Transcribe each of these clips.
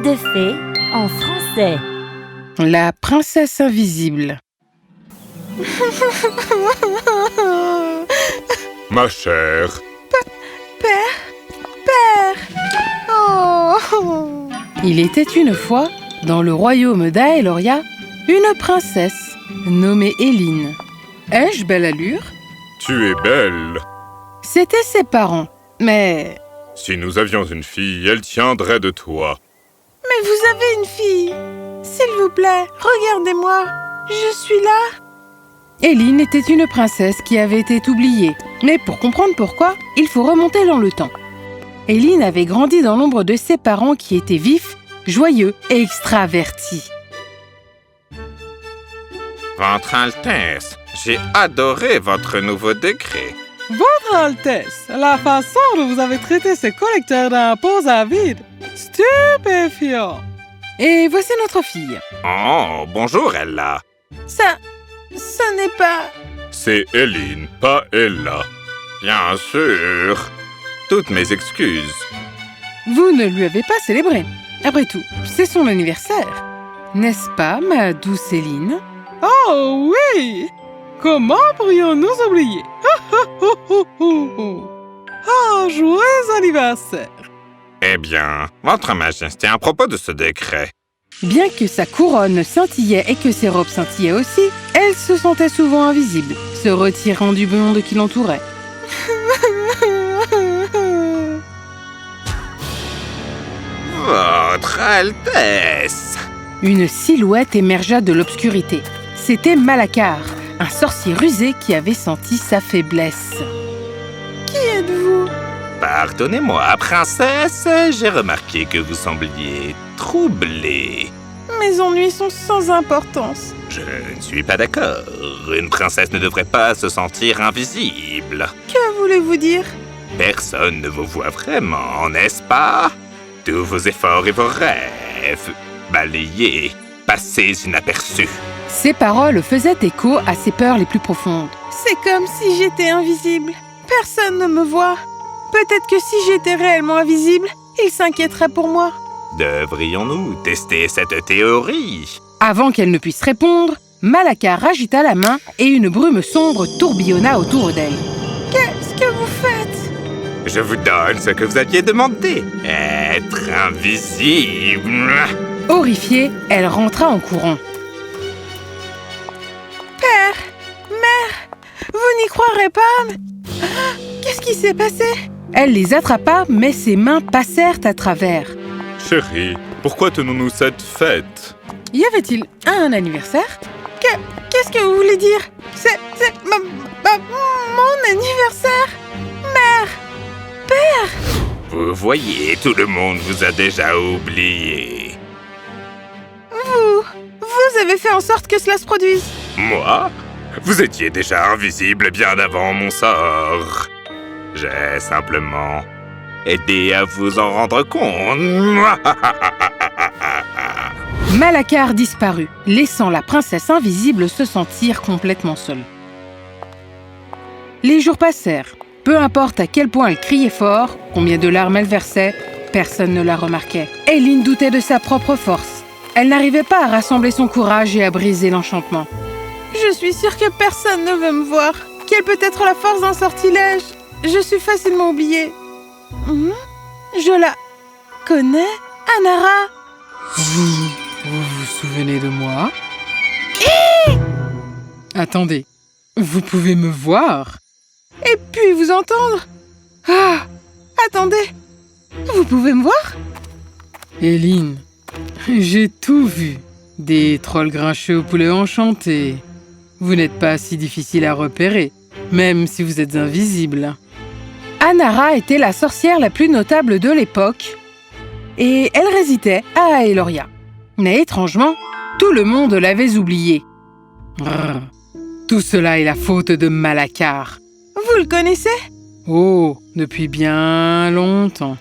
Conte de fées en français. La princesse invisible. Ma chère. Père. Oh. Il était une fois, dans le royaume d'Aeloria, une princesse nommée Éline. Ai-je belle allure? Tu es belle. C'étaient ses parents, mais... Si nous avions une fille, elle tiendrait de toi. Mais vous avez une fille. S'il vous plaît, regardez-moi. Je suis là. Éline était une princesse qui avait été oubliée. Mais pour comprendre pourquoi, il faut remonter dans le temps. Éline avait grandi dans l'ombre de ses parents qui étaient vifs, joyeux et extravertis. Votre Altesse, j'ai adoré votre nouveau décret. Votre Altesse, la façon dont vous avez traité ces collecteurs d'impôts avides, stupéfiant. Et voici notre fille. Oh, bonjour Ella. Ça n'est pas... C'est Éline, pas Ella. Bien sûr. Toutes mes excuses. Vous ne lui avez pas célébré. Après tout, c'est son anniversaire. N'est-ce pas, ma douce Éline? Oh oui! Comment pourrions-nous oublier? Oh, joyeux anniversaire! Eh bien, Votre Majesté, à propos de ce décret. Bien que sa couronne scintillait et que ses robes scintillaient aussi, elle se sentait souvent invisible, se retirant du monde qui l'entourait. Votre Altesse. Une silhouette émergea de l'obscurité. C'était Malacar, un sorcier rusé qui avait senti sa faiblesse. Qui êtes-vous? Pardonnez-moi, princesse, j'ai remarqué que vous sembliez troublée. Mes ennuis sont sans importance. Je ne suis pas d'accord. Une princesse ne devrait pas se sentir invisible. Que voulez-vous dire? Personne ne vous voit vraiment, n'est-ce pas? Tous vos efforts et vos rêves, balayés, passés inaperçus. Ces paroles faisaient écho à ses peurs les plus profondes. C'est comme si j'étais invisible. Personne ne me voit. Peut-être que si j'étais réellement invisible, ils s'inquiéteraient pour moi. Devrions-nous tester cette théorie? Avant qu'elle ne puisse répondre, Malacar agita la main et une brume sombre tourbillonna autour d'elle. Qu'est-ce que vous faites? Je vous donne ce que vous aviez demandé. Être invisible. Horrifiée, elle rentra en courant. Père, mère, vous n'y croirez pas. Qu'est-ce qui s'est passé? Elle les attrapa, mais ses mains passèrent à travers. Chérie, pourquoi tenons-nous cette fête? Y avait-il un anniversaire? Qu'est-ce que vous voulez dire? C'est mon anniversaire. Mère, père. Vous voyez, tout le monde vous a déjà oublié. Vous avez fait en sorte que cela se produise. Moi? Vous étiez déjà invisible bien avant mon sort. J'ai simplement aidé à vous en rendre compte. Malacar disparut, laissant la princesse invisible se sentir complètement seule. Les jours passèrent. Peu importe à quel point elle criait fort, combien de larmes elle versait, personne ne la remarquait. Éline doutait de sa propre force. Elle n'arrivait pas à rassembler son courage et à briser l'enchantement. Je suis sûre que personne ne veut me voir. Quelle peut être la force d'un sortilège? Je suis facilement oubliée. Je la connais, Anara. Vous vous souvenez de moi? Attendez, vous pouvez me voir? Et puis vous entendre. Ah, attendez. Vous pouvez me voir? Éline, j'ai tout vu. Des trolls grincheux au poulet enchanté. Vous n'êtes pas si difficile à repérer, même si vous êtes invisible. Anara était la sorcière la plus notable de l'époque et elle résidait à Aeloria. Mais étrangement, tout le monde l'avait oubliée. Tout cela est la faute de Malacar. Vous le connaissez? Oh, depuis bien longtemps.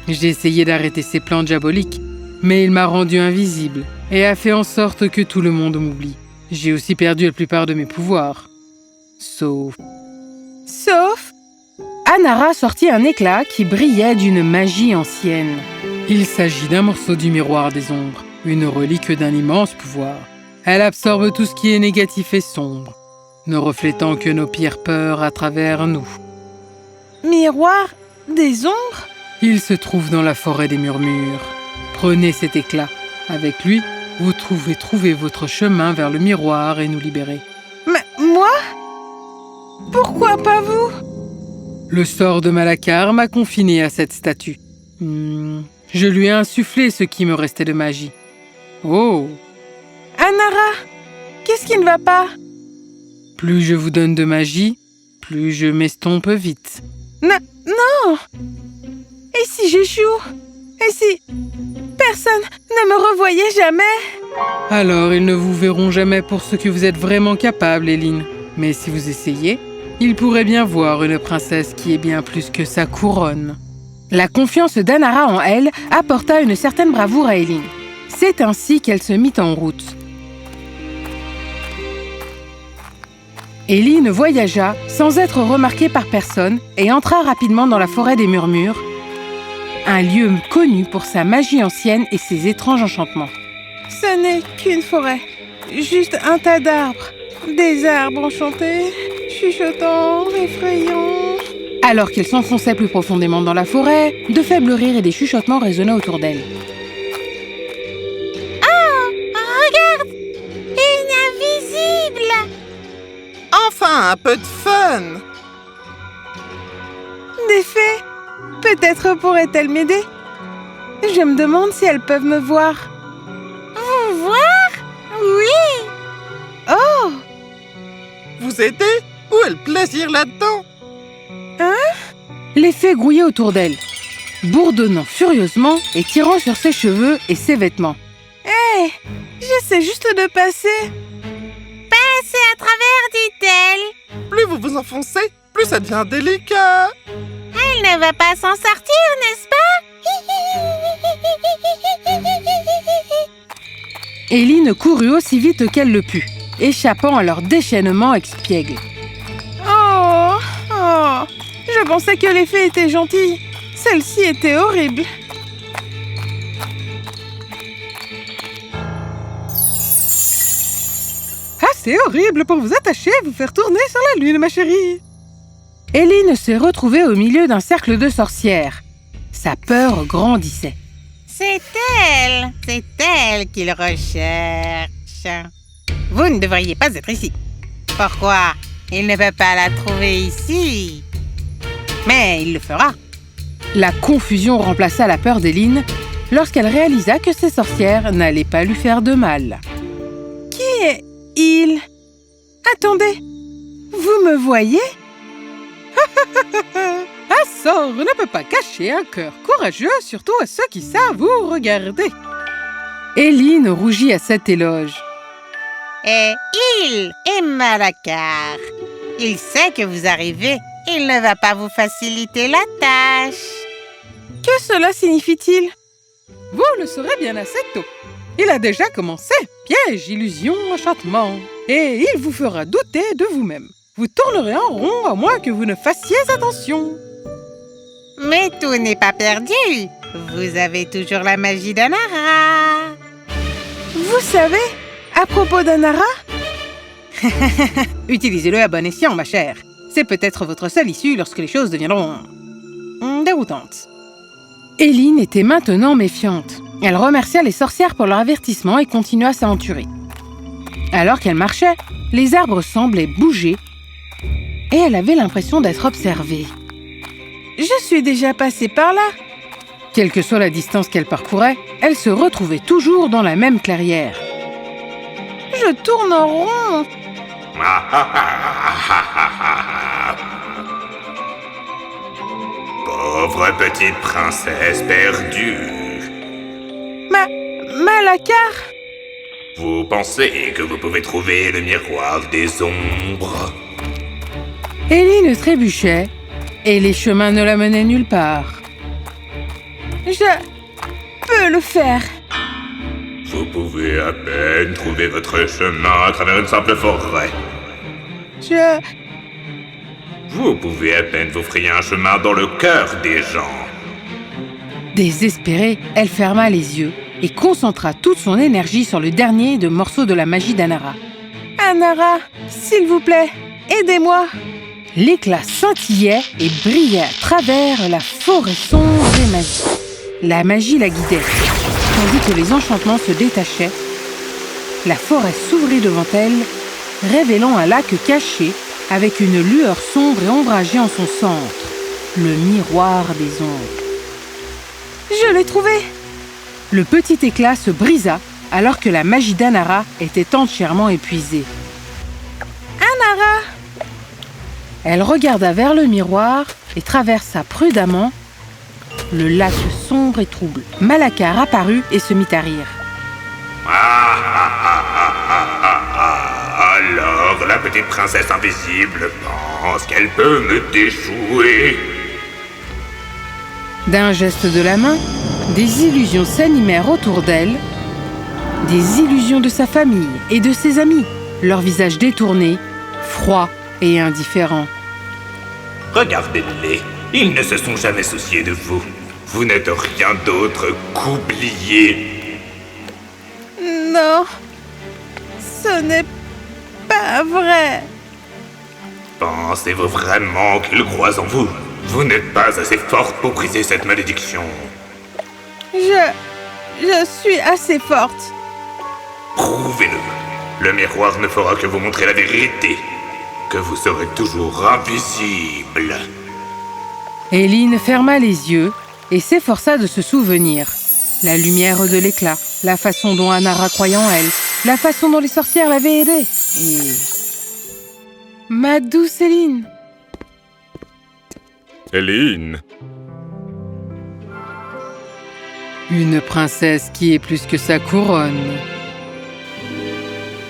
J'ai essayé d'arrêter ses plans diaboliques, mais il m'a rendu invisible et a fait en sorte que tout le monde m'oublie. J'ai aussi perdu la plupart de mes pouvoirs. Sauf... Sauf? Anara sortit un éclat qui brillait d'une magie ancienne. Il s'agit d'un morceau du miroir des ombres, une relique d'un immense pouvoir. Elle absorbe tout ce qui est négatif et sombre, ne reflétant que nos pires peurs à travers nous. Miroir des ombres? Il se trouve dans la forêt des murmures. Prenez cet éclat. Avec lui, vous pouvez trouver votre chemin vers le miroir et nous libérer. Mais moi? Pourquoi pas vous? Le sort de Malacar m'a confiné à cette statue. Je lui ai insufflé ce qui me restait de magie. Oh! Anara, qu'est-ce qui ne va pas? Plus je vous donne de magie, plus je m'estompe vite. Non! Et si j'échoue? Et si personne ne me revoyait jamais? Alors ils ne vous verront jamais pour ce que vous êtes vraiment capable, Éline. Mais si vous essayez, ils pourraient bien voir une princesse qui est bien plus que sa couronne. La confiance d'Anara en elle apporta une certaine bravoure à Éline. C'est ainsi qu'elle se mit en route. Éline voyagea sans être remarquée par personne et entra rapidement dans la forêt des murmures, un lieu connu pour sa magie ancienne et ses étranges enchantements. Ce n'est qu'une forêt, juste un tas d'arbres. Des arbres enchantés, chuchotants, effrayants. Alors qu'elle s'enfonçait plus profondément dans la forêt, de faibles rires et des chuchotements résonnaient autour d'elle. Regarde! Une invisible! Enfin, un peu de fun! Des fées? Peut-être pourraient-elles m'aider? Je me demande si elles peuvent me voir. Vous voir? Oui! Oh! Vous aider? Où est le plaisir là-dedans? Les fées grouillaient autour d'elle, bourdonnant furieusement et tirant sur ses cheveux et ses vêtements. Hé! J'essaie juste de passer. Passez à travers, dit-elle. Plus vous vous enfoncez, plus ça devient délicat. Elle ne va pas s'en sortir, n'est-ce pas? Éline courut aussi vite qu'elle le put, échappant à leur déchaînement expiègle. Oh! Je pensais que les fées étaient gentilles. Celle-ci était horrible. Ah, c'est horrible pour vous attacher et vous faire tourner sur la lune, ma chérie. Éline s'est retrouvée au milieu d'un cercle de sorcières. Sa peur grandissait. C'est elle qu'il recherche. Vous ne devriez pas être ici. Pourquoi? Il ne peut pas la trouver ici. Mais il le fera. La confusion remplaça la peur d'Éline lorsqu'elle réalisa que ces sorcières n'allaient pas lui faire de mal. Qui est il? Attendez, vous me voyez? Un sort ne peut pas cacher un cœur courageux, surtout à ceux qui savent vous regarder. Éline rougit à cet éloge. Et il est Malacar. Il sait que vous arrivez. Il ne va pas vous faciliter la tâche. Que cela signifie-t-il? Vous le saurez bien assez tôt. Il a déjà commencé. Piège, illusion, enchantement. Et il vous fera douter de vous-même. Vous tournerez en rond à moins que vous ne fassiez attention. Mais tout n'est pas perdu. Vous avez toujours la magie d'Anara. Vous savez, à propos d'Anara? Utilisez-le à bon escient, ma chère. C'est peut-être votre seule issue lorsque les choses deviendront déroutantes. Éline était maintenant méfiante. Elle remercia les sorcières pour leur avertissement et continua à s'aventurer. Alors qu'elle marchait, les arbres semblaient bouger et elle avait l'impression d'être observée. Je suis déjà passée par là. Quelle que soit la distance qu'elle parcourait, elle se retrouvait toujours dans la même clairière. Je tourne en rond. Pauvre petite princesse perdue. Malacar? Vous pensez que vous pouvez trouver le miroir des ombres? Éline trébuchait et les chemins ne la menaient nulle part. Je peux le faire. Vous pouvez à peine trouver votre chemin à travers une simple forêt. Vous pouvez à peine vous frayer un chemin dans le cœur des gens. Désespérée, elle ferma les yeux et concentra toute son énergie sur le dernier de morceaux de la magie d'Anara. Anara, s'il vous plaît, aidez-moi. L'éclat scintillait et brillait à travers la forêt sombre et magique. La magie la guidait, tandis que les enchantements se détachaient. La forêt s'ouvrit devant elle, révélant un lac caché avec une lueur sombre et ombragée en son centre, le miroir des ombres. Je l'ai trouvé. Le petit éclat se brisa alors que la magie d'Anara était entièrement épuisée. Anara! Elle regarda vers le miroir et traversa prudemment le lac sombre et trouble. Malacar apparut et se mit à rire. Alors, la petite princesse invisible pense qu'elle peut me déjouer. D'un geste de la main, des illusions s'animèrent autour d'elle, des illusions de sa famille et de ses amis, leurs visages détournés, froids et indifférents. Regardez-les, ils ne se sont jamais souciés de vous. Vous n'êtes rien d'autre qu'oubliés. Non, ce n'est pas vrai. Pensez-vous vraiment qu'ils croient en vous? Vous n'êtes pas assez forte pour briser cette malédiction. Je suis assez forte. Prouvez-le. Le miroir ne fera que vous montrer la vérité. Que vous serez toujours invisible. Éline ferma les yeux et s'efforça de se souvenir. La lumière de l'éclat, la façon dont Anara croyait en elle, la façon dont les sorcières l'avaient aidée. Et... ma douce Éline! Éline, Une princesse qui est plus que sa couronne.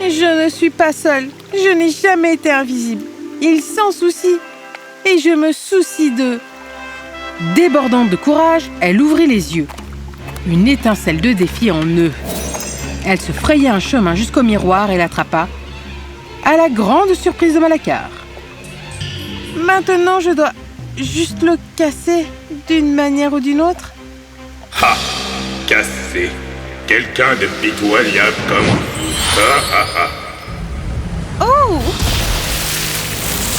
Je ne suis pas seule. Je n'ai jamais été invisible. Ils s'en soucient. Et je me soucie d'eux. Débordante de courage, elle ouvrit les yeux. Une étincelle de défi en eux. Elle se fraya un chemin jusqu'au miroir et l'attrapa, à la grande surprise de Malacar. Maintenant, je dois juste le casser d'une manière ou d'une autre. Ha! Cassé. Quelqu'un de pitoyable comme vous. Oh!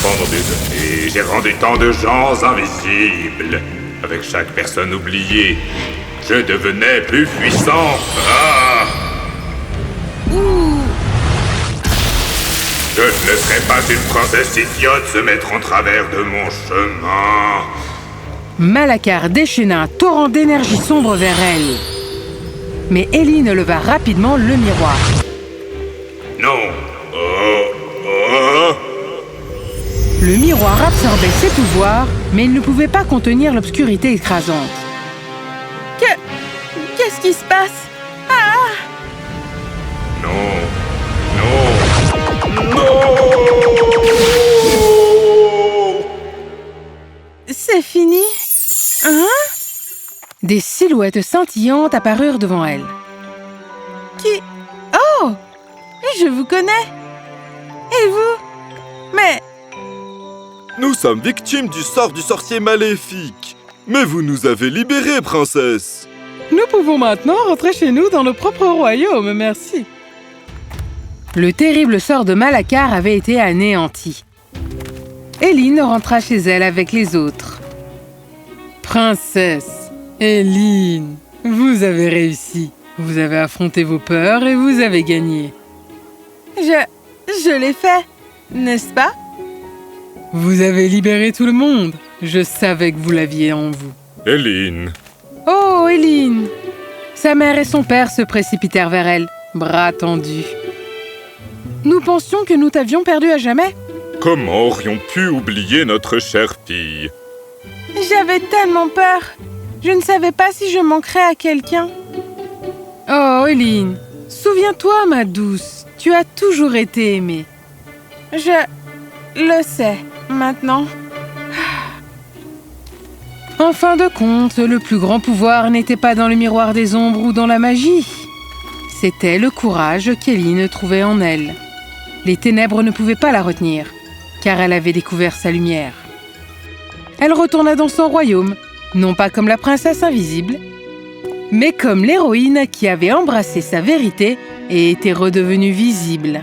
Pendant des années, j'ai rendu tant de gens invisibles. Avec chaque personne oubliée, je devenais plus puissant. Ah! Je ne laisserai pas une princesse idiote se mettre en travers de mon chemin. Malacar déchaîna un torrent d'énergie sombre vers elle. Mais Éline leva rapidement le miroir. Non. Oh. Le miroir absorbait ses pouvoirs, mais il ne pouvait pas contenir l'obscurité écrasante. Qu'est-ce qui se passe? Ah! Non. C'est fini? Hein? Des silhouettes scintillantes apparurent devant elle. Qui? Oh! Je vous connais. Et vous? Mais... nous sommes victimes du sort du sorcier maléfique. Mais vous nous avez libérés, princesse. Nous pouvons maintenant rentrer chez nous dans nos propres royaumes, merci. Le terrible sort de Malacar avait été anéanti. Éline rentra chez elle avec les autres. Princesse, Éline, vous avez réussi. Vous avez affronté vos peurs et vous avez gagné. Je l'ai fait, n'est-ce pas? Vous avez libéré tout le monde. Je savais que vous l'aviez en vous. Éline, Oh, Éline! Sa mère et son père se précipitèrent vers elle, bras tendus. Nous pensions que nous t'avions perdue à jamais. comment aurions pu oublier notre chère fille? J'avais tellement peur. Je ne savais pas si je manquerais à quelqu'un. Oh, Éline, souviens-toi, ma douce, tu as toujours été aimée. Je le sais, maintenant. En fin de compte, le plus grand pouvoir n'était pas dans le miroir des ombres ou dans la magie. C'était le courage qu'Éline trouvait en elle. Les ténèbres ne pouvaient pas la retenir, car elle avait découvert sa lumière. Elle retourna dans son royaume, non pas comme la princesse invisible, mais comme l'héroïne qui avait embrassé sa vérité et était redevenue visible.